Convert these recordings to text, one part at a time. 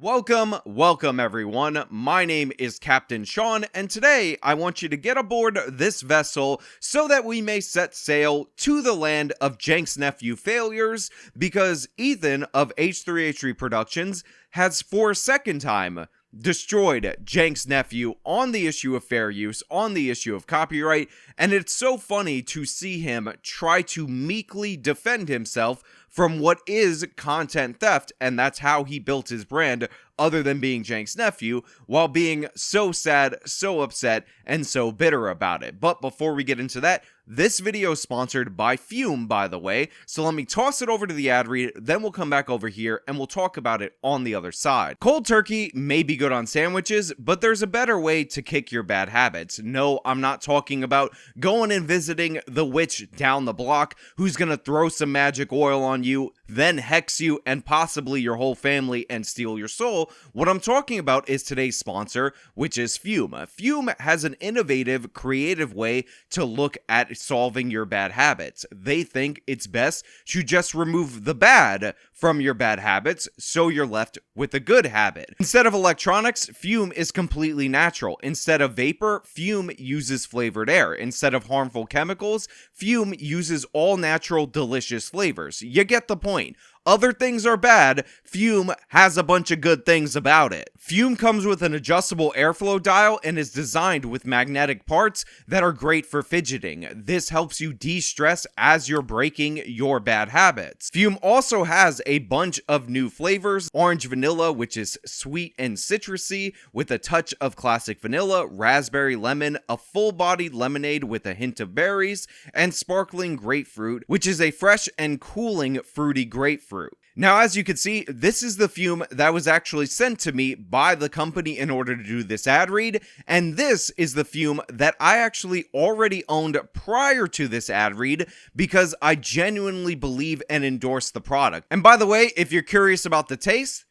Welcome everyone. My name is Captain Sean, and today I want you to get aboard this vessel so that we may set sail to the land of Cenk's nephew failures, because Ethan of H3H3 Productions has for a second time destroyed Cenk's nephew on the issue of fair use, on the issue of copyright, and it's so funny to see him try to meekly defend himself from what is content theft, and that's how he built his brand, other than being Cenk's nephew, while being so sad, so upset, and so bitter about it. But before we get into that, this video is sponsored by Fume, by the way, so let me toss it over to the ad read, then we'll come back over here and we'll talk about it on the other side. Cold turkey may be good on sandwiches, but there's a better way to kick your bad habits. No, I'm not talking about going and visiting the witch down the block who's gonna throw some magic oil on you, then hex you and possibly your whole family and steal your soul. What I'm talking about is today's sponsor, which is Fume. Fume has an innovative, creative way to look at solving your bad habits. They think it's best to just remove the bad from your bad habits so you're left with a good habit. Instead of electronics, Fume is completely natural. Instead of vapor, Fume uses flavored air. Instead of harmful chemicals, Fume uses all natural, delicious flavors. You get the point. Other things are bad, Fume has a bunch of good things about it. Fume comes with an adjustable airflow dial and is designed with magnetic parts that are great for fidgeting. This helps you de-stress as you're breaking your bad habits. Fume also has a bunch of new flavors: orange vanilla, which is sweet and citrusy with a touch of classic vanilla, raspberry lemon, a full-bodied lemonade with a hint of berries, and sparkling grapefruit, which is a fresh and cooling fruity grapefruit. Now, as you can see, this is the Fume that was actually sent to me by the company in order to do this ad read, and this is the Fume that I actually already owned prior to this ad read because I genuinely believe and endorse the product. And by the way, if you're curious about the taste,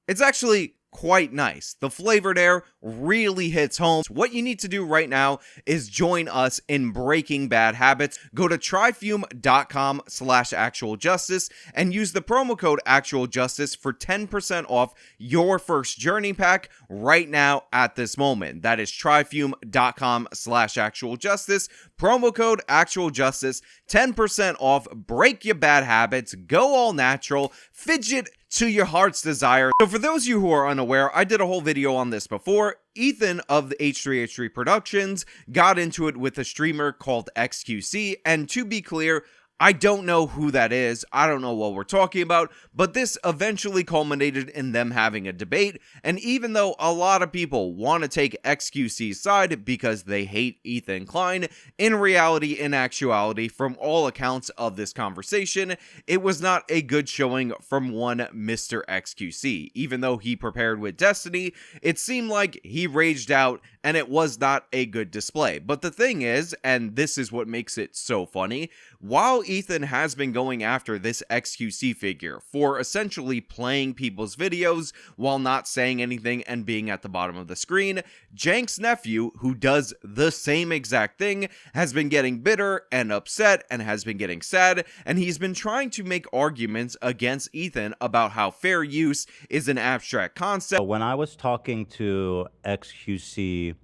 it's actually quite nice. The flavored air really hits home. What you need to do right now is join us in breaking bad habits. Go to tryfume.com/actualjustice and use the promo code actualjustice for 10% off your first journey pack right now at this moment. That is tryfume.com/actualjustice, promo code actualjustice, 10% off. Break your bad habits, go all natural, fidget to your heart's desire. So for those of you who are unaware, I did a whole video on this before. Ethan of the H3H3 Productions got into it with a streamer called XQC, and to be clear, I don't know who that is, I don't know what we're talking about, but this eventually culminated in them having a debate, and even though a lot of people want to take XQC's side because they hate Ethan Klein, in reality, in actuality, from all accounts of this conversation, it was not a good showing from one Mr. XQC. Even though he prepared with Destiny, it seemed like he raged out and it was not a good display. But the thing is, and this is what makes it so funny, while Ethan has been going after this XQC figure for essentially playing people's videos while not saying anything and being at the bottom of the screen, Cenk's nephew, who does the same exact thing, has been getting bitter and upset and has been getting sad, and he's been trying to make arguments against Ethan about how fair use is an abstract concept. When I was talking to XQC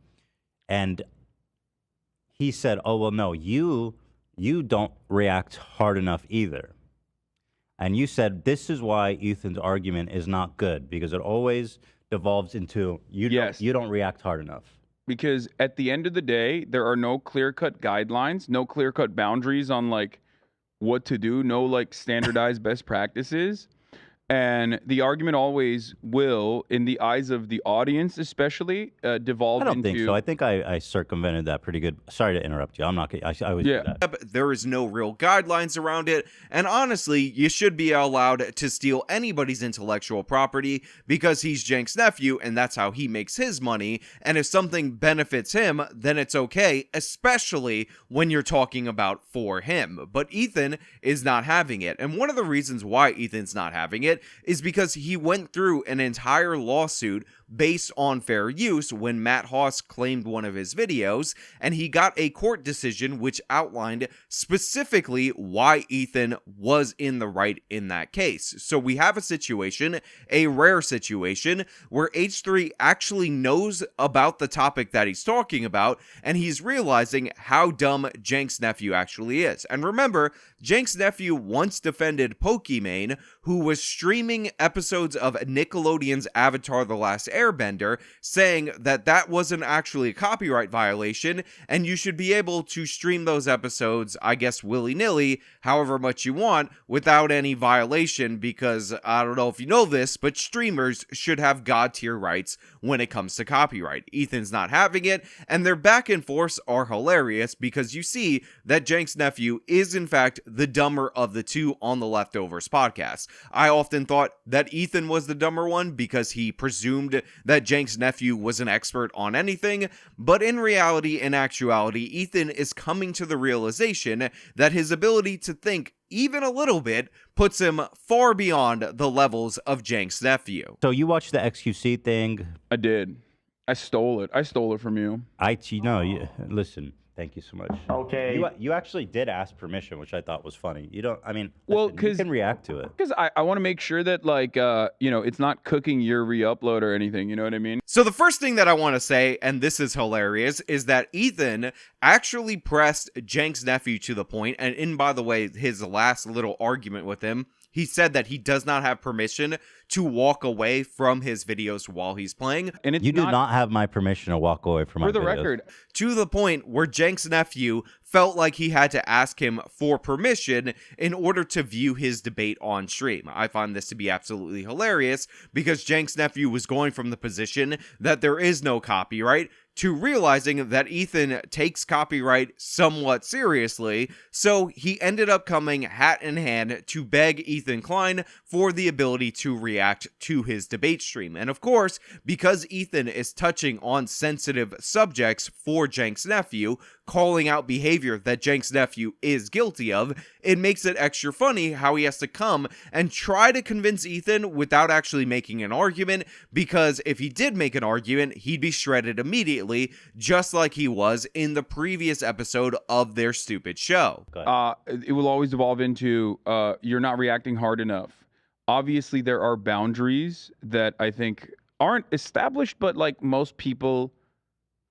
and he said, oh, well, no, you don't react hard enough either. And you said this is why Ethan's argument is not good, because it always devolves into you don't react hard enough. Because at the end of the day, there are no clear-cut guidelines, no clear-cut boundaries on like what to do, no like standardized best practices. And the argument always will, in the eyes of the audience especially, devolve into... I don't think so. I think I circumvented that pretty good. Sorry to interrupt you. I'm not... I always do that. There is no real guidelines around it, and honestly, you should be allowed to steal anybody's intellectual property because he's Cenk's nephew, and that's how he makes his money, and if something benefits him, then it's okay, especially when you're talking about for him. But Ethan is not having it, and one of the reasons why Ethan's not having it it is because he went through an entire lawsuit based on fair use when Matt Haas claimed one of his videos, and he got a court decision which outlined specifically why Ethan was in the right in that case. So we have a situation, a rare situation, where H3 actually knows about the topic that he's talking about, and he's realizing how dumb Cenk's nephew actually is. And remember, Cenk's nephew once defended Pokimane, who was streaming episodes of Nickelodeon's Avatar: The Last Airbender, saying that that wasn't actually a copyright violation, and you should be able to stream those episodes, I guess, willy-nilly, however much you want, without any violation, because I don't know if you know this, but streamers should have god-tier rights when it comes to copyright. Ethan's not having it, and their back and forths are hilarious because you see that Cenk's nephew is in fact the dumber of the two on the Leftovers podcast. I often thought that Ethan was the dumber one because he presumed that Cenk's nephew was an expert on anything, but in reality, in actuality, Ethan is coming to the realization that his ability to think even a little bit puts him far beyond the levels of Cenk's nephew. So you watched the XQC thing? I did. I stole it. I stole it from you. Listen. Thank you so much. Okay. You actually did ask permission, which I thought was funny. You don't. I mean, Well, listen, you can react to it. Because I want to make sure that, like, it's not cooking your re-upload or anything. You know what I mean? So the first thing that I want to say, and this is hilarious, is that Ethan actually pressed Cenk's nephew to the point, and by the way, his last little argument with him, he said that he does not have permission to walk away from his videos while he's playing. And it's You do not have my permission to walk away from my for the videos. record. To the point where Cenk's nephew felt like he had to ask him for permission in order to view his debate on stream. I find this to be absolutely hilarious because Cenk's nephew was going from the position that there is no copyright to realizing that Ethan takes copyright somewhat seriously, so he ended up coming hat in hand to beg Ethan Klein for the ability to react to his debate stream. And of course, because Ethan is touching on sensitive subjects for Cenk's nephew, calling out behavior that Cenk's nephew is guilty of, it makes it extra funny how he has to come and try to convince Ethan without actually making an argument, because if he did make an argument, he'd be shredded immediately, just like he was in the previous episode of their stupid show. It will always evolve into you're not reacting hard enough. Obviously, there are boundaries that I think aren't established, but like most people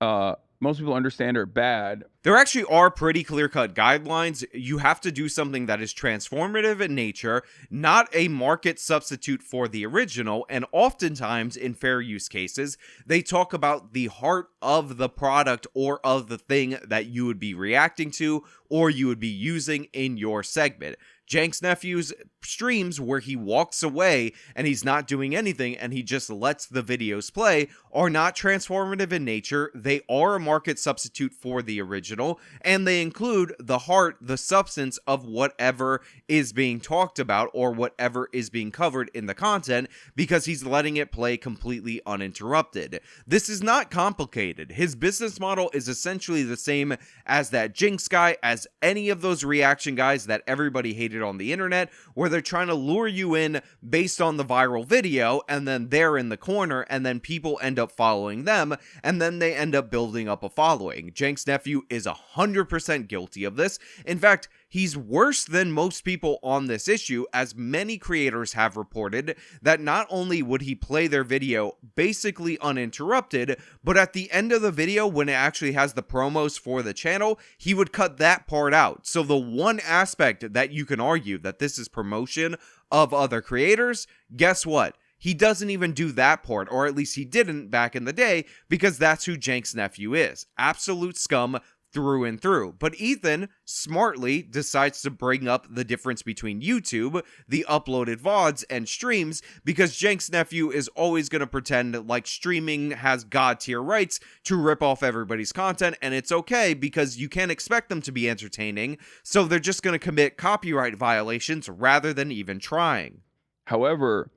understand are bad. There actually are pretty clear-cut guidelines. You have to do something that is transformative in nature, not a market substitute for the original, and oftentimes, in fair use cases, they talk about the heart of the product or of the thing that you would be reacting to or you would be using in your segment. Cenk's nephew's streams where he walks away and he's not doing anything and he just lets the videos play are not transformative in nature. They are a market substitute for the original, and they include the heart, the substance of whatever is being talked about or whatever is being covered in the content, because he's letting it play completely uninterrupted. This is not complicated. His business model is essentially the same as that Jinx guy, as any of those reaction guys that everybody hated on the internet, where they're trying to lure you in based on the viral video, and then they're in the corner, and then people end up following them, and then they end up building up a following. Cenk's nephew is 100% guilty of this. In fact, he's worse than most people on this issue, as many creators have reported that not only would he play their video basically uninterrupted, but at the end of the video, when it actually has the promos for the channel, he would cut that part out. So the one aspect that you can argue that this is promotion of other creators, guess what? He doesn't even do that part, or at least he didn't back in the day, because that's who Cenk's nephew is. Absolute scum through and through. But Ethan smartly decides to bring up the difference between YouTube, the uploaded VODs, and streams, because Cenk's nephew is always going to pretend like streaming has god tier rights to rip off everybody's content, and it's okay because you can't expect them to be entertaining, so they're just going to commit copyright violations rather than even trying. However,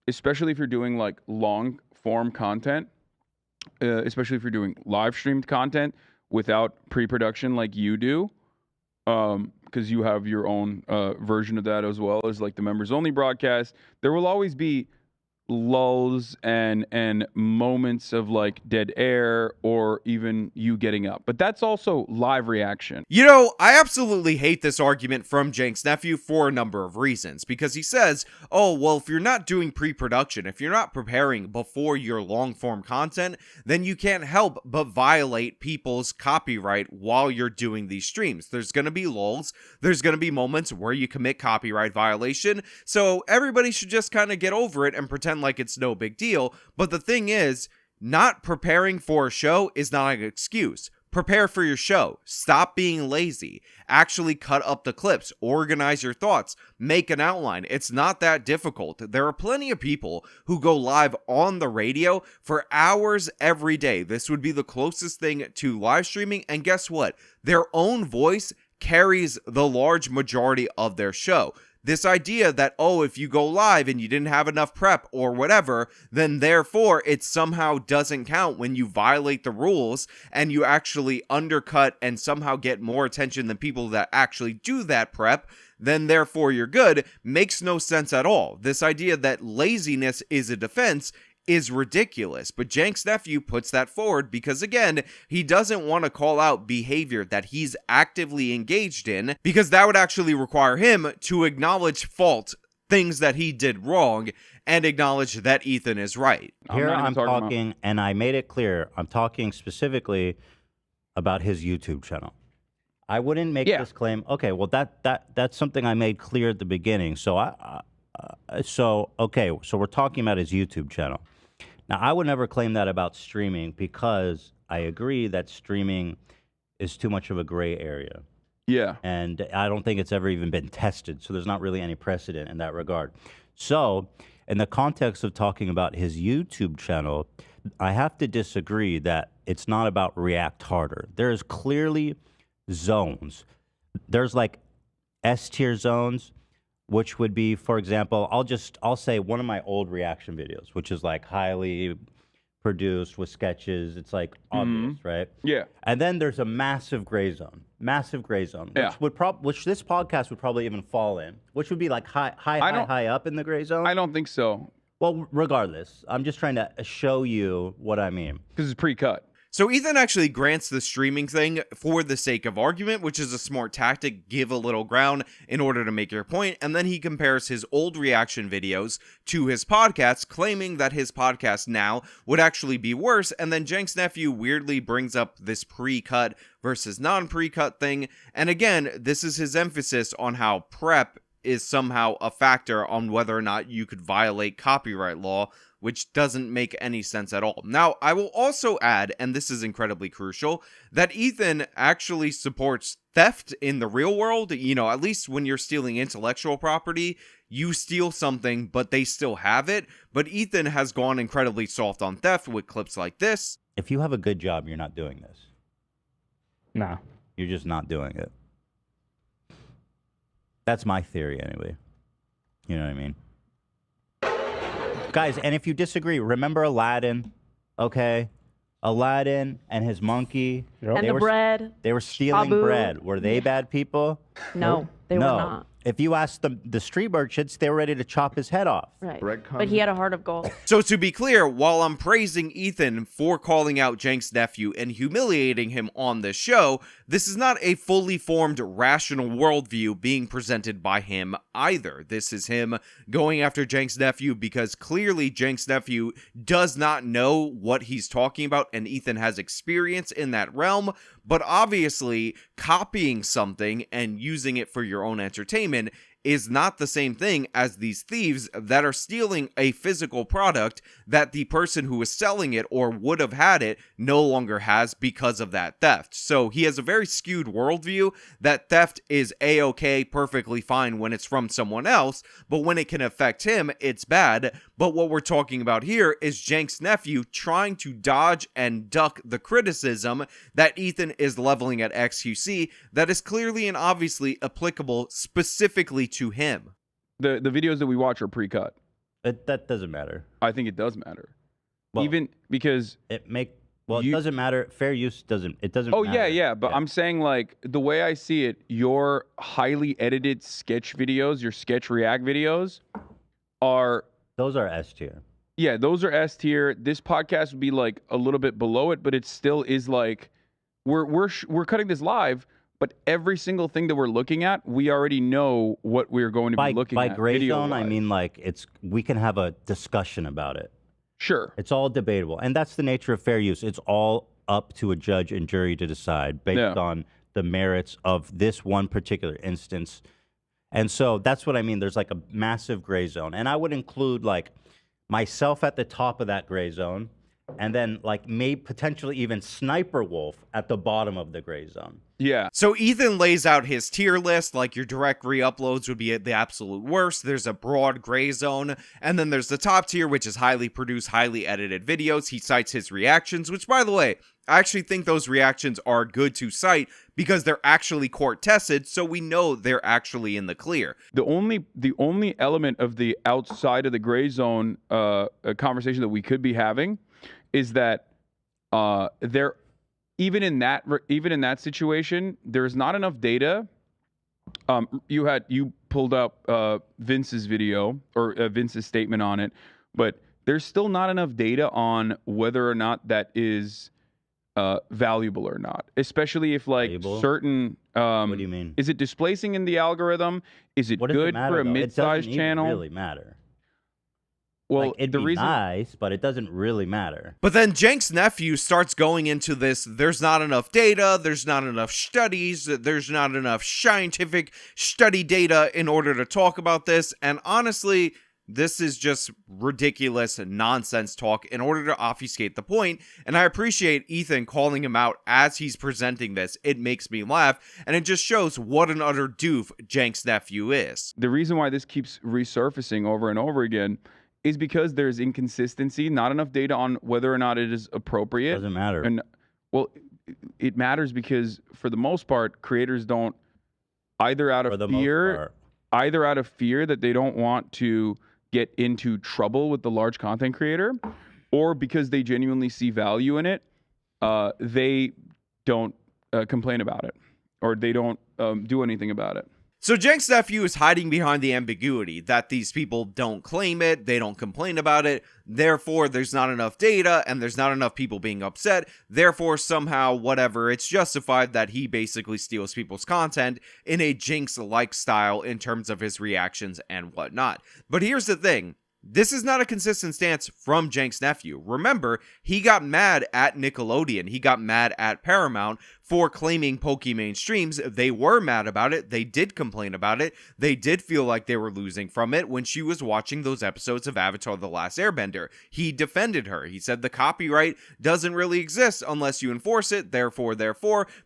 especially if you're doing like long form content, especially if you're doing live streamed content without pre-production like you do, because you have your own version of that as well as like the members only broadcast. There will always be lulls and moments of like dead air or even you getting up, but that's also live reaction. You know, I absolutely hate this argument from Cenk's nephew for a number of reasons, because he says, oh, well, if you're not doing pre-production, if you're not preparing before your long-form content, then you can't help but violate people's copyright while you're doing these streams. There's going to be lulls, there's going to be moments where you commit copyright violation, so everybody should just kind of get over it and pretend like it's no big deal. But the thing is, not preparing for a show is not an excuse. Prepare for your show. Stop being lazy. Actually cut up the clips. Organize your thoughts. Make an outline. It's not that difficult. There are plenty of people who go live on the radio for hours every day. This would be the closest thing to live streaming. And guess what? Their own voice carries the large majority of their show. This idea that, oh, if you go live and you didn't have enough prep or whatever, then therefore it somehow doesn't count when you violate the rules and you actually undercut and somehow get more attention than people that actually do that prep, then therefore you're good, makes no sense at all. This idea that laziness is a defense is ridiculous, but Cenk's nephew puts that forward because, again, he doesn't want to call out behavior that he's actively engaged in, because that would actually require him to acknowledge fault, things that he did wrong, and acknowledge that Ethan is right. Here I'm talking, and I made it clear, I'm talking specifically about his YouTube channel. I wouldn't make this claim. Okay, well, that's something I made clear at the beginning. So so we're talking about his YouTube channel. Now, I would never claim that about streaming because I agree that streaming is too much of a gray area. Yeah. And I don't think it's ever even been tested, so there's not really any precedent in that regard. So, in the context of talking about his YouTube channel, I have to disagree that it's not about react harder. There's clearly zones. There's like S-tier zones, which would be, for example, I'll say one of my old reaction videos, which is like highly produced with sketches. It's like obvious, right? Yeah. And then there's a massive gray zone, which this podcast would probably even fall in, which would be like high up in the gray zone. I don't think so. Well, regardless, I'm just trying to show you what I mean. Because it's pre-cut. So Ethan actually grants the streaming thing for the sake of argument, which is a smart tactic, give a little ground in order to make your point, and then he compares his old reaction videos to his podcast, claiming that his podcast now would actually be worse, and then Cenk's nephew weirdly brings up this pre-cut versus non-pre-cut thing, and again, this is his emphasis on how prep is somehow a factor on whether or not you could violate copyright law, which doesn't make any sense at all. Now, I will also add, and this is incredibly crucial, that Ethan actually supports theft in the real world. You know, at least when you're stealing intellectual property, you steal something, but they still have it. But Ethan has gone incredibly soft on theft with clips like this. If you have a good job, you're not doing this. No. You're just not doing it. That's my theory, anyway. You know what I mean? Guys, and if you disagree, remember Aladdin, okay? Aladdin and his monkey. Yep. And the bread. They were stealing bread. Were they bad people? No, they were not. If you ask the street merchants, they were ready to chop his head off. Right. But he had a heart of gold. So to be clear, while I'm praising Ethan for calling out Cenk's nephew and humiliating him on this show, this is not a fully formed rational worldview being presented by him either. This is him going after Cenk's nephew because clearly Cenk's nephew does not know what he's talking about and Ethan has experience in that realm. But obviously, copying something and using it for your own entertainment is not the same thing as these thieves that are stealing a physical product that the person who is selling it or would have had it no longer has because of that theft. So he has a very skewed worldview that theft is a-okay, perfectly fine when it's from someone else, but when it can affect him, it's bad. But what we're talking about here is Cenk's nephew trying to dodge and duck the criticism that Ethan is leveling at XQC that is clearly and obviously applicable specifically to him. The videos that we watch are pre-cut. That doesn't matter. I think it does matter. Well, even because it make Well, it doesn't matter. Fair use doesn't. It doesn't. Oh matter. yeah. But I'm saying, like, the way I see it, your highly edited sketch videos, your sketch react videos, are Those are S tier. Yeah, those are S tier. This podcast would be like a little bit below it, but it still is like we're cutting this live, but every single thing that we're looking at, we already know what we're going to be looking By at. gray zone, I video-wise. mean like we can have a discussion about it. Sure. It's all debatable, and that's the nature of fair use. It's all up to a judge and jury to decide based on the merits of this one particular instance. And so that's what I mean. There's like a massive gray zone, and I would include like myself at the top of that gray zone, and then like maybe potentially even Sniper Wolf at the bottom of the gray zone. Yeah. So Ethan lays out his tier list, like your direct re-uploads would be at the absolute worst. There's a broad gray zone, and then there's the top tier, which is highly produced, highly edited videos. He cites his reactions, which, by the way, I actually think those reactions are good to cite because they're actually court tested, so we know they're actually in the clear. The only element of the outside of the gray zone conversation that we could be having is that there, even in that situation, there's not enough data. You pulled up Vince's video or Vince's statement on it, but there's still not enough data on whether or not that is valuable or not, especially if like Valuable? certain. What do you mean? Is it displacing in the algorithm? Is it What does it good matter, for a though? mid-sized It doesn't channel? even really matter. Well, Like, it'd the be reason nice, but it doesn't really matter. But then Cenk's nephew starts going into this, there's not enough data, there's not enough studies, there's not enough scientific study data in order to talk about this, and honestly, this is just ridiculous nonsense talk in order to obfuscate the point, and I appreciate Ethan calling him out as he's presenting this. It makes me laugh, and it just shows what an utter doof Cenk's nephew is. the reason why this keeps resurfacing over and over again is because there's inconsistency, not enough data on whether or not it is appropriate. Doesn't matter. And well, it matters because for the most part, creators don't either out For of the most fear, that they don't want to get into trouble with the large content creator, or because they genuinely see value in it, they don't complain about it, or they don't do anything about it. So Cenk's nephew is hiding behind the ambiguity that these people don't claim it, they don't complain about it, therefore there's not enough data and there's not enough people being upset, therefore somehow whatever, it's justified that he basically steals people's content in a Jinx-like style in terms of his reactions and whatnot. But here's the thing. This is not a consistent stance from Cenk's nephew. Remember, he got mad at Nickelodeon. He got mad at Paramount for claiming Pokimane streams. They were mad about it. They did complain about it. They did feel like they were losing from it when she was watching those episodes of Avatar: The Last Airbender. He defended her. He said the copyright doesn't really exist unless you enforce it. Therefore,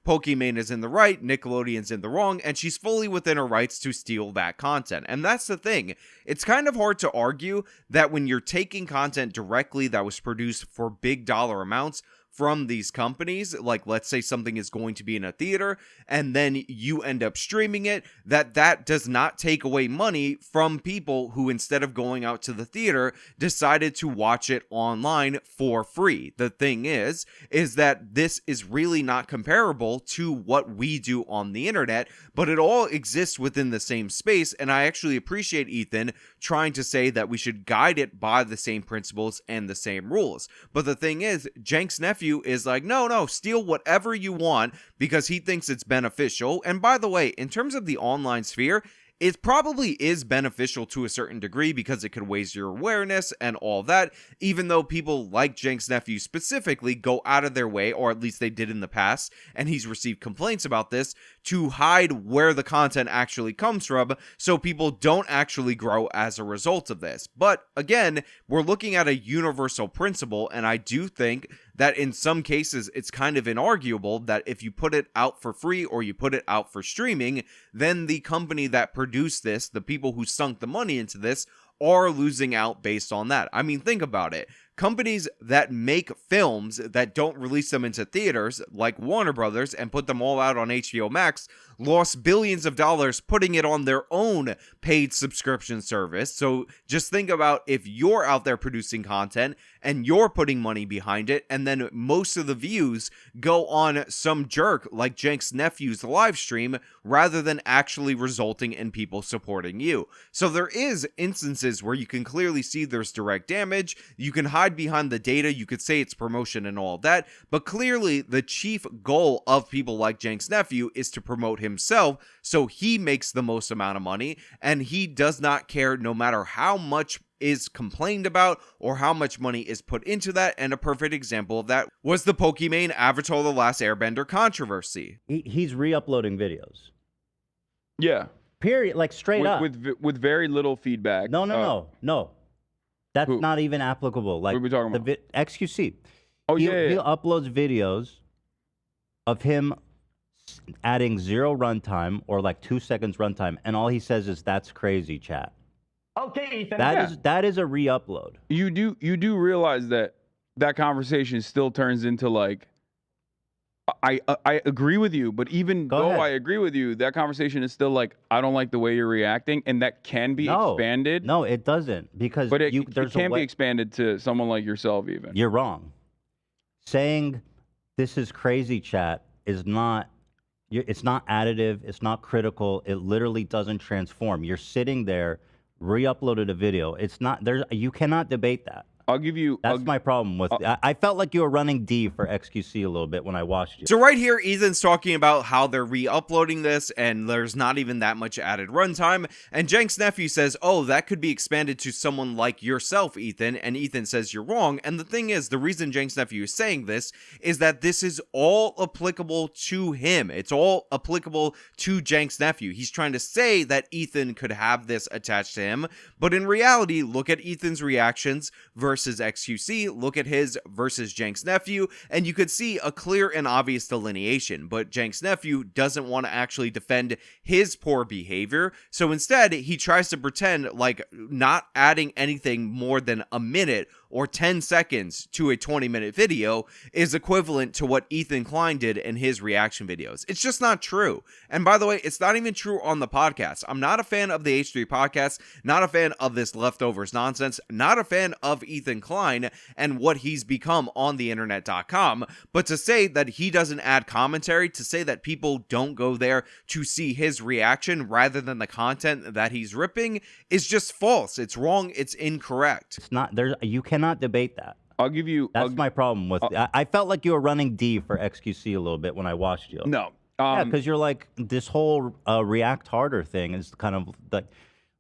Pokimane is in the right, Nickelodeon's in the wrong, and she's fully within her rights to steal that content. And that's the thing. It's kind of hard to argue that when you're taking content directly that was produced for big dollar amounts from these companies, like let's say something is going to be in a theater and then you end up streaming it, that does not take away money from people who, instead of going out to the theater, decided to watch it online for free. The thing is that this is really not comparable to what we do on the internet, but it all exists within the same space, and I actually appreciate Ethan trying to say that we should guide it by the same principles and the same rules. But the thing is, Cenk's nephew is like, no, steal whatever you want because he thinks it's beneficial. And by the way, in terms of the online sphere, it probably is beneficial to a certain degree because it could raise your awareness and all that, even though people like Cenk's nephew specifically go out of their way, or at least they did in the past, and he's received complaints about this, to hide where the content actually comes from so people don't actually grow as a result of this. But again, we're looking at a universal principle, and I do think that in some cases it's kind of inarguable that if you put it out for free or you put it out for streaming, then the company that produced this, the people who sunk the money into this, are losing out based on that. I mean, think about it. companies that make films that don't release them into theaters, like Warner Brothers, and put them all out on HBO Max, lost billions of dollars putting it on their own paid subscription service. So just think about if you're out there producing content and you're putting money behind it, and then most of the views go on some jerk like Cenk's Nephew's live stream rather than actually resulting in people supporting you. So there is instances where you can clearly see there's direct damage. You can hide behind the data. You could say it's promotion and all of that, but clearly the chief goal of people like Cenk's Nephew is to promote himself, so he makes the most amount of money, and he does not care no matter how much is complained about or how much money is put into that. And a perfect example of that was the Pokimane Avatar The Last Airbender controversy. He's re-uploading videos. Yeah. Period. Like straight up. With very little feedback. No. That's Who? not even applicable. Like What are we talking about? XQC. Oh, he yeah. uploads videos of him adding 0 runtime or like 2 seconds runtime, and all he says is, "That's crazy, chat." Okay, Ethan. That is a re-upload. You do realize that conversation still turns into like, I agree with you, but even though I agree with you, that conversation is still like, I don't like the way you're reacting, and that can be expanded. No, it doesn't, because But it there's can be expanded to someone like yourself even. You're wrong. Saying this is crazy, chat, is not. It's not additive. It's not critical. It literally doesn't transform. You're sitting there, re-uploaded a video. It's not there. You cannot debate that. I'll give you. That's my problem with. I felt like you were running D for XQC a little bit when I watched you. So right here, Ethan's talking about how they're re-uploading this, and there's not even that much added runtime. And Cenk's Nephew says, "Oh, that could be expanded to someone like yourself, Ethan." And Ethan says, "You're wrong." And the thing is, the reason Cenk's Nephew is saying this is that this is all applicable to him. It's all applicable to Cenk's Nephew. He's trying to say that Ethan could have this attached to him, but in reality, look at Ethan's reactions versus XQC, look at his versus Cenk's Nephew, and you could see a clear and obvious delineation. But Cenk's Nephew doesn't want to actually defend his poor behavior, so instead he tries to pretend like not adding anything more than a minute or 10 seconds to a 20-minute video is equivalent to what Ethan Klein did in his reaction videos. It's just not true. And by the way, it's not even true on the podcast. I'm not a fan of the H3 podcast, not a fan of this leftovers nonsense, not a fan of Ethan Klein and what he's become on the internet.com. But to say that he doesn't add commentary, to say that people don't go there to see his reaction rather than the content that he's ripping is just false. It's wrong. It's incorrect. It's not. You cannot debate that. I'll give you. That's my problem with. I felt like you were running D for XQC a little bit when I watched you. No. Yeah, because you're like, this whole react harder thing is kind of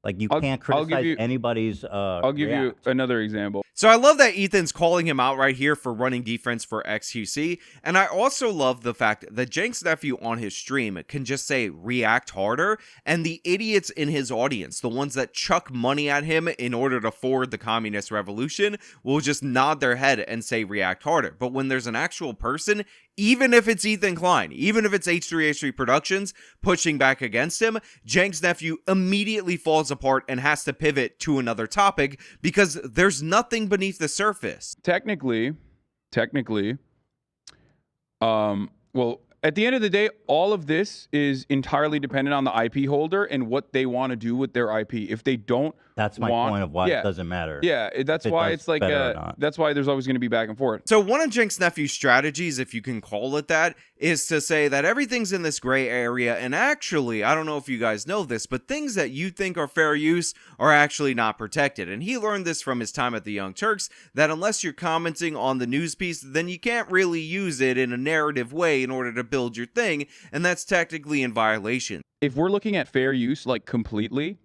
like you can't criticize anybody's. I'll give you another example. So I love that Ethan's calling him out right here for running defense for XQC, and I also love the fact that Cenk's Nephew on his stream can just say react harder, and the idiots in his audience, the ones that chuck money at him in order to forward the communist revolution, will just nod their head and say react harder. But when there's an actual person, even if it's Ethan Klein, even if it's H3H3 Productions pushing back against him, Cenk's Nephew immediately falls apart and has to pivot to another topic because there's nothing beneath the surface. Technically, well, at the end of the day, all of this is entirely dependent on the IP holder and what they want to do with their IP. If they don't, that's my point of why it doesn't matter. Yeah, that's why it's like that's why there's always going to be back and forth. So one of Cenk's Nephew's strategies, if you can call it that, is to say that everything's in this gray area, and actually, I don't know if you guys know this, but things that you think are fair use are actually not protected. And he learned this from his time at the Young Turks, that unless you're commenting on the news piece, then you can't really use it in a narrative way in order to build your thing, and that's technically in violation. If we're looking at fair use like completely,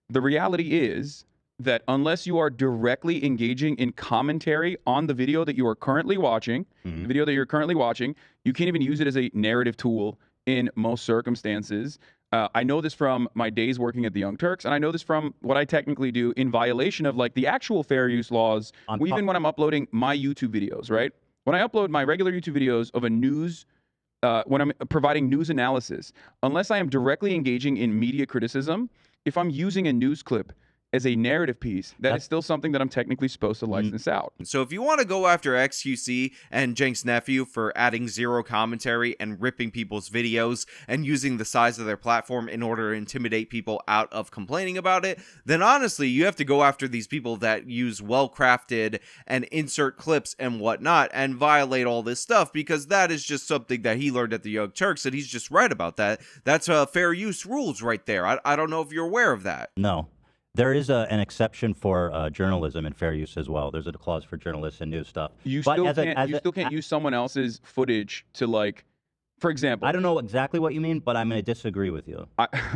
the reality is that unless you are directly engaging in commentary on the video that you are currently watching, you can't even use it as a narrative tool in most circumstances. I know this from my days working at the Young Turks, and I know this from what I technically do in violation of like the actual fair use laws, even when I'm uploading my YouTube videos, right? When I upload my regular YouTube videos of a news, when I'm providing news analysis, unless I am directly engaging in media criticism, if I'm using a news clip as a narrative piece, that is still something that I'm technically supposed to license out. So if you want to go after XQC and Cenk's nephew for adding zero commentary and ripping people's videos and using the size of their platform in order to intimidate people out of complaining about it, then honestly, you have to go after these people that use well-crafted and insert clips and whatnot and violate all this stuff, because that is just something that he learned at the Young Turks, and he's just right about that. That's fair use rules right there. I don't know if you're aware of that. No. There is an exception for journalism and fair use as well. There's a clause for journalists and news stuff. You But still can't use someone else's footage to, like, for example. I don't know exactly what you mean, but I'm going to disagree with you.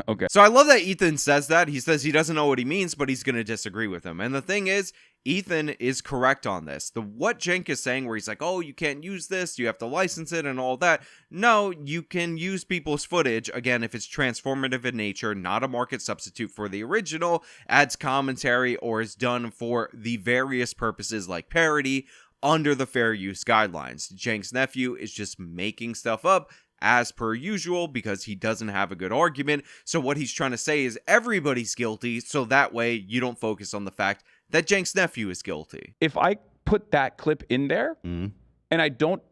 Okay. So I love that Ethan says that. He says he doesn't know what he means, but he's going to disagree with him. And the thing is, Ethan is correct on this. What Cenk is saying, where he's like, oh, you can't use this, you have to license it and all that. No, you can use people's footage, again, if it's transformative in nature, not a market substitute for the original, adds commentary, or is done for the various purposes like parody, under the fair use guidelines. Cenk's nephew is just making stuff up as per usual because he doesn't have a good argument. So what he's trying to say is everybody's guilty, so that way you don't focus on the fact that Cenk's nephew is guilty. If I put that clip in there and I don't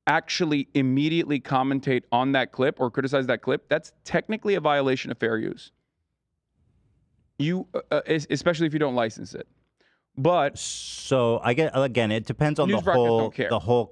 actually immediately commentate on that clip or criticize that clip, that's technically a violation of fair use. You, especially if you don't license it. But so I get, again, it depends on the whole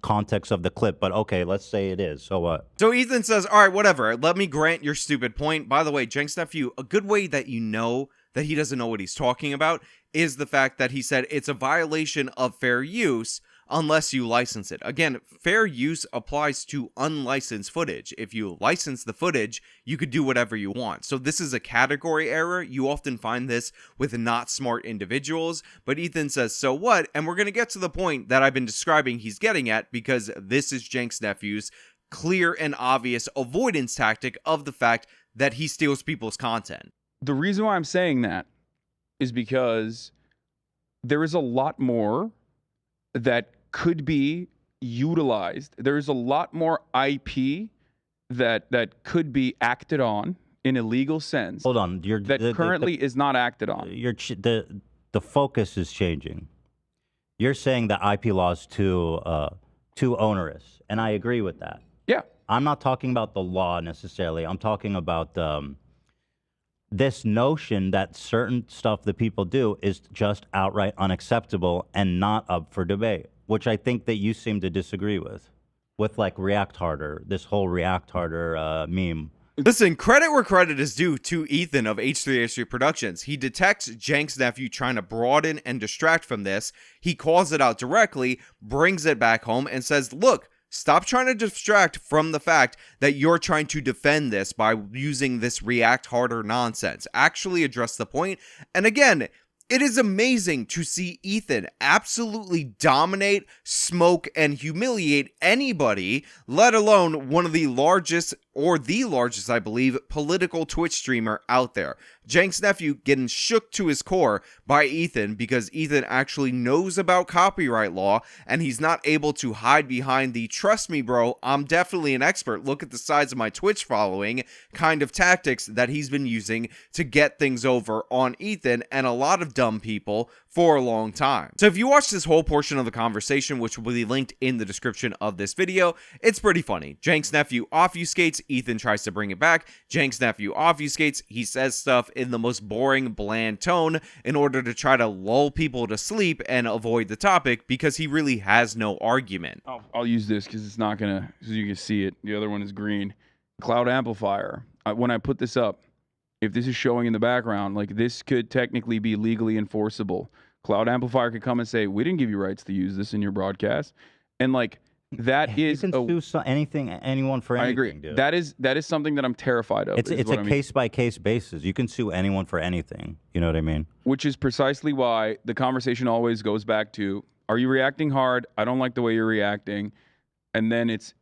context of the clip. But okay, let's say it is. So what? So Ethan says, all right, whatever. Let me grant your stupid point. By the way, Cenk's nephew, a good way that you know that he doesn't know what he's talking about is the fact that he said it's a violation of fair use unless you license it. Again, fair use applies to unlicensed footage. If you license the footage, you could do whatever you want. So this is a category error. You often find this with not smart individuals, but Ethan says, so what? And we're going to get to the point that I've been describing he's getting at, because this is Cenk's nephew's clear and obvious avoidance tactic of the fact that he steals people's content. The reason why I'm saying that is because there is a lot more that could be utilized. There's a lot more IP that could be acted on in a legal sense. Hold on, that currently is not acted on. The focus is changing. You're saying that IP law is too onerous, and I agree with that. Yeah, I'm not talking about the law necessarily. I'm talking about this notion that certain stuff that people do is just outright unacceptable and not up for debate, which I think that you seem to disagree with like React Harder, this whole React Harder meme. Listen, credit where credit is due to Ethan of H3H3 Productions. He detects Cenk's nephew trying to broaden and distract from this. He calls it out directly, brings it back home, and says, look, stop trying to distract from the fact that you're trying to defend this by using this React Harder nonsense. Actually address the point. And again, it is amazing to see Ethan absolutely dominate, smoke, and humiliate anybody, let alone one of the largest, or the largest, I believe, political Twitch streamer out there. Cenk's nephew getting shook to his core by Ethan because Ethan actually knows about copyright law and he's not able to hide behind the trust me bro, I'm definitely an expert, look at the size of my Twitch following kind of tactics that he's been using to get things over on Ethan and a lot of dumb people for a long time. So if you watch this whole portion of the conversation, which will be linked in the description of this video, it's pretty funny. Cenk's nephew obfuscates, Ethan tries to bring it back. Cenk's nephew obfuscates, he says stuff in the most boring, bland tone in order to try to lull people to sleep and avoid the topic because he really has no argument. I'll use this because it's not gonna, so you can see it. The other one is green. Cloud amplifier. When I put this up, if this is showing in the background, like this could technically be legally enforceable. Cloud amplifier could come and say, we didn't give you rights to use this in your broadcast. And like, that is you can sue anyone for anything. I agree. Dude. That is something that I'm terrified of. It's a case by case basis. You can sue anyone for anything. You know what I mean? Which is precisely why the conversation always goes back to: are you reacting hard? I don't like the way you're reacting, and then it's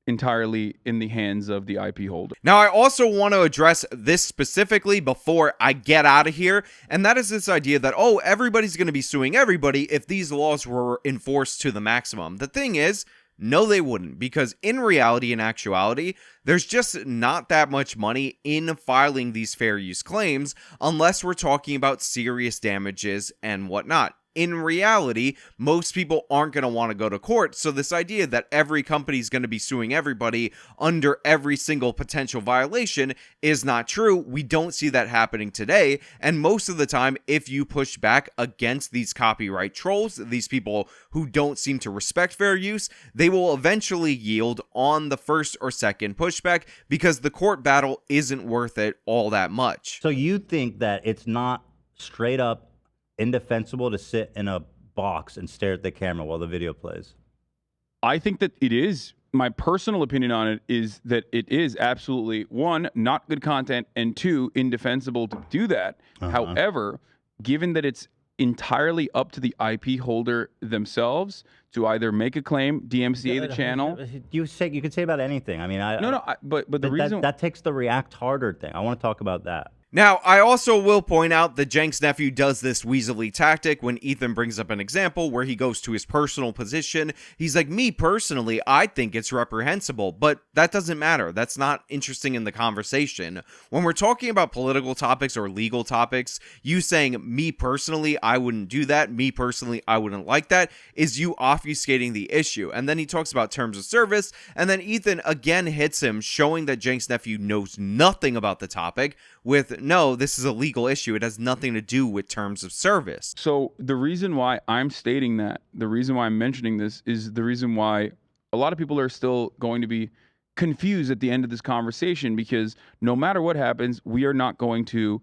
entirely in the hands of the IP holder. Now, I also want to address this specifically before I get out of here, and that is this idea that, oh, everybody's going to be suing everybody if these laws were enforced to the maximum. The thing is, No, they wouldn't, because in reality and actuality, there's just not that much money in filing these fair use claims unless we're talking about serious damages and whatnot. In reality, most people aren't going to want to go to court, so this idea that every company is going to be suing everybody under every single potential violation is not true. We don't see that happening today, and most of the time, if you push back against these copyright trolls, these people who don't seem to respect fair use, they will eventually yield on the first or second pushback because the court battle isn't worth it all that much. So you think that it's not straight up indefensible to sit in a box and stare at the camera while the video plays? I think that it is. My personal opinion on it is that it is absolutely, one, not good content, and two, indefensible to do that. However, given that it's entirely up to the IP holder themselves to either make a claim, DMCA the channel. You could say about anything. I mean, but the reason that takes the react harder thing. I want to talk about that. Now, I also will point out that Cenk's nephew does this weaselly tactic when Ethan brings up an example where he goes to his personal position. He's like, me personally, I think it's reprehensible, but that doesn't matter. That's not interesting in the conversation. When we're talking about political topics or legal topics, you saying, me personally, I wouldn't do that, me personally, I wouldn't like that, is you obfuscating the issue. And then he talks about terms of service, and then Ethan again hits him, showing that Cenk's nephew knows nothing about the topic, with, no, this is a legal issue. It has nothing to do with terms of service. So the reason why I'm stating that, the reason why I'm mentioning this, is the reason why a lot of people are still going to be confused at the end of this conversation, because no matter what happens, we are not going to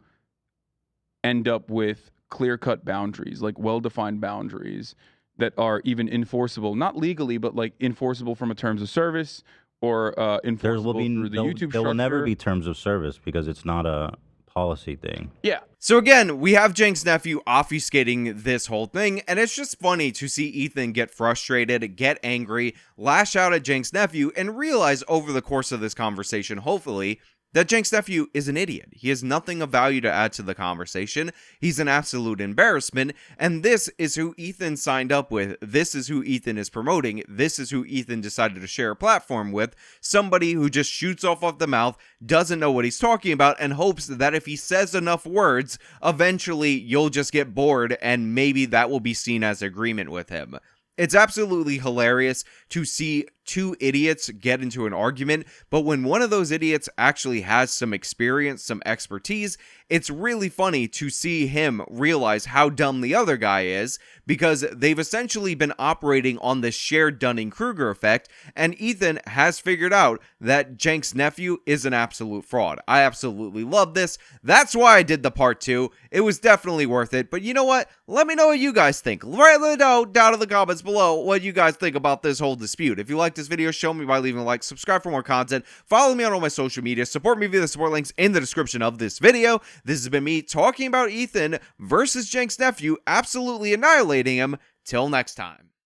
end up with clear-cut boundaries, like well-defined boundaries that are even enforceable, not legally, but like enforceable from a terms of service, or enforceable through the YouTube structure. There will never be terms of service because it's not a policy thing. Yeah. So again, we have Cenk's nephew obfuscating this whole thing, and it's just funny to see Ethan get frustrated, get angry, lash out at Cenk's nephew, and realize over the course of this conversation, hopefully, that Cenk's nephew is an idiot. He has nothing of value to add to the conversation. He's an absolute embarrassment, and this is who Ethan signed up with. This is who Ethan is promoting. This is who Ethan decided to share a platform with. Somebody who just shoots off the mouth, doesn't know what he's talking about, and hopes that if he says enough words, eventually you'll just get bored, and maybe that will be seen as agreement with him. It's absolutely hilarious to see two idiots get into an argument, but when one of those idiots actually has some experience, some expertise, it's really funny to see him realize how dumb the other guy is, because they've essentially been operating on this shared Dunning-Kruger effect, and Ethan has figured out that Cenk's nephew is an absolute fraud. I absolutely love this. That's why I did the part 2. It was definitely worth it, but you know what? Let me know what you guys think. Let me know down in the comments below what you guys think about this whole dispute. If you like this video, show me by leaving a like, subscribe for more content, follow me on all my social media, support me via the support links in the description of this video. This has been me talking about Ethan versus Cenk's nephew, absolutely annihilating him. Till next time.